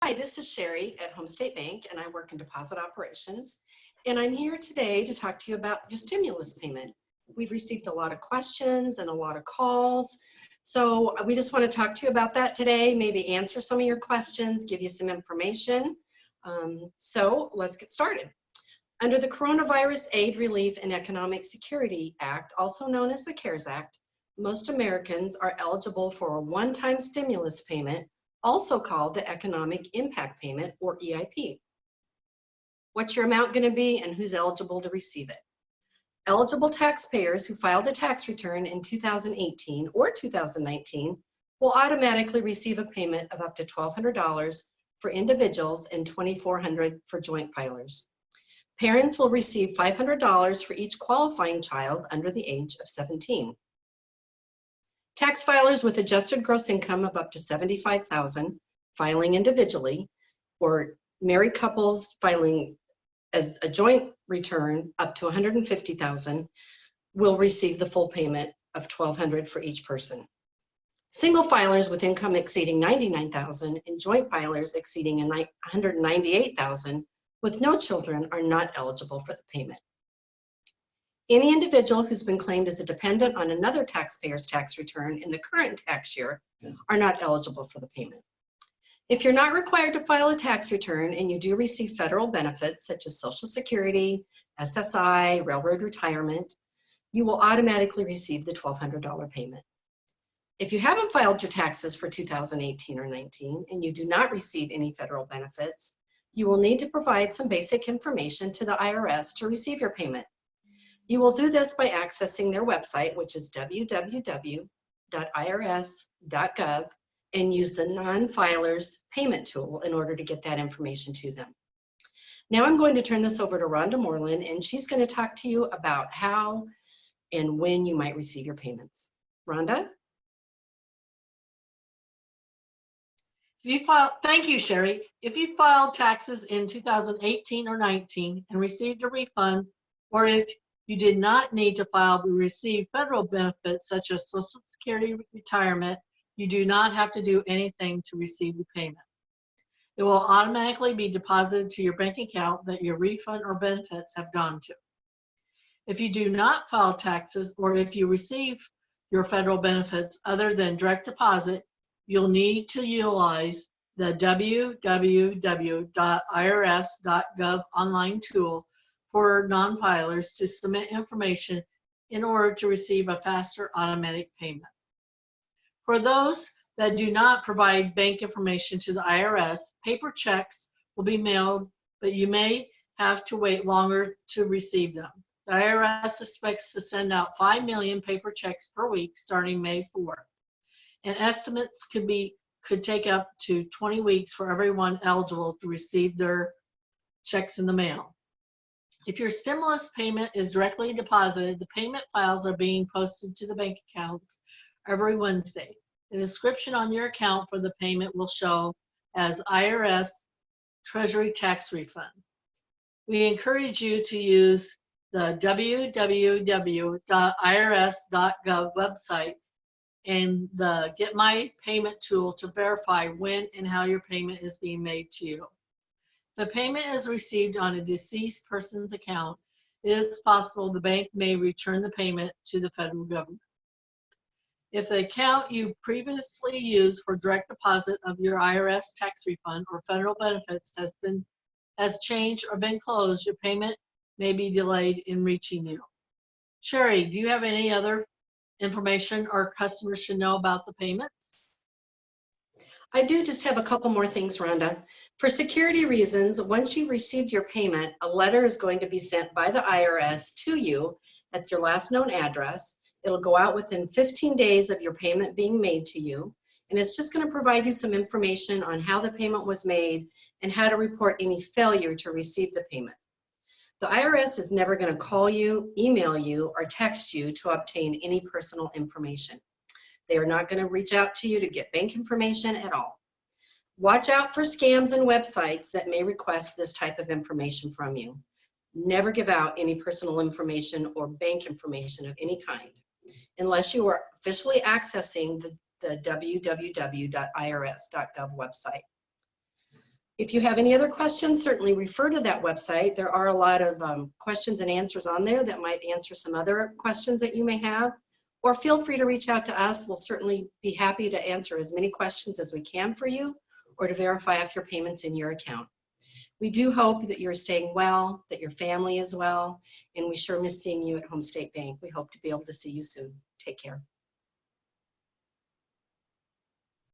Hi, this is Sherry at Home State Bank, and I work in deposit operations. And I'm here today to talk to you about your stimulus payment. We've received a lot of questions and a lot of calls. So we just want to talk to you about that today, maybe answer some of your questions, give you some information. So let's get started. Under the Coronavirus Aid, Relief, and Economic Security Act, also known as the CARES Act, most Americans are eligible for a one-time stimulus payment, also called the Economic Impact Payment, or EIP. What's your amount going to be and who's eligible to receive it? Eligible taxpayers who filed a tax return in 2018 or 2019 will automatically receive a payment of up to $1,200 for individuals and $2,400 for joint filers. Parents will receive $500 for each qualifying child under the age of 17. Tax filers with adjusted gross income of up to $75,000 filing individually, or married couples filing as a joint return up to $150,000 will receive the full payment of $1,200 for each person. Single filers with income exceeding $99,000 and joint filers exceeding $198,000 with no children are not eligible for the payment. Any individual who's been claimed as a dependent on another taxpayer's tax return in the current tax year are not eligible for the payment. If you're not required to file a tax return and you do receive federal benefits such as Social Security, SSI, Railroad Retirement, you will automatically receive the $1,200 payment. If you haven't filed your taxes for 2018 or 19 and you do not receive any federal benefits, you will need to provide some basic information to the IRS to receive your payment. You will do this by accessing their website, which is www.irs.gov, and use the non-filers payment tool in order to get that information to them. Now I'm going to turn this over to Rhonda Morlan, and she's going to talk to you about how and when you might receive your payments. Rhonda? Thank you, Sherry. If you filed taxes in 2018 or 19 and received a refund, or if you did not need to file but received federal benefits such as Social Security retirement, you do not have to do anything to receive the payment. It will automatically be deposited to your bank account that your refund or benefits have gone to. If you do not file taxes, or if you receive your federal benefits other than direct deposit, you'll need to utilize the www.irs.gov online tool for non-filers to submit information in order to receive a faster automatic payment. For those that do not provide bank information to the IRS, paper checks will be mailed, but you may have to wait longer to receive them. The IRS expects to send out 5 million paper checks per week starting May 4th. And estimates could take up to 20 weeks for everyone eligible to receive their checks in the mail. If your stimulus payment is directly deposited, the payment files are being posted to the bank accounts every Wednesday. The description on your account for the payment will show as IRS Treasury Tax Refund. We encourage you to use the www.irs.gov website and the Get My Payment tool to verify when and how your payment is being made to you. If the payment is received on a deceased person's account, it is possible the bank may return the payment to the federal government. If the account you previously used for direct deposit of your IRS tax refund or federal benefits has changed or been closed, your payment may be delayed in reaching you. Sherry, do you have any other information our customers should know about the payments? I do just have a couple more things, Rhonda. For security reasons, once you've received your payment, a letter is going to be sent by the IRS to you at your last known address. It'll go out within 15 days of your payment being made to you, and it's just going to provide you some information on how the payment was made and how to report any failure to receive the payment. The IRS is never going to call you, email you, or text you to obtain any personal information. They are not going to reach out to you to get bank information at all. Watch out for scams and websites that may request this type of information from you. Never give out any personal information or bank information of any kind unless you are officially accessing the www.irs.gov website. If you have any other questions, certainly refer to that website. There are a lot of questions and answers on there that might answer some other questions that you may have. Or feel free to reach out to us. We'll certainly be happy to answer as many questions as we can for you, or to verify if your payment's in your account. We do hope that you're staying well, that your family is well, and we sure miss seeing you at Home State Bank. We hope to be able to see you soon. Take care.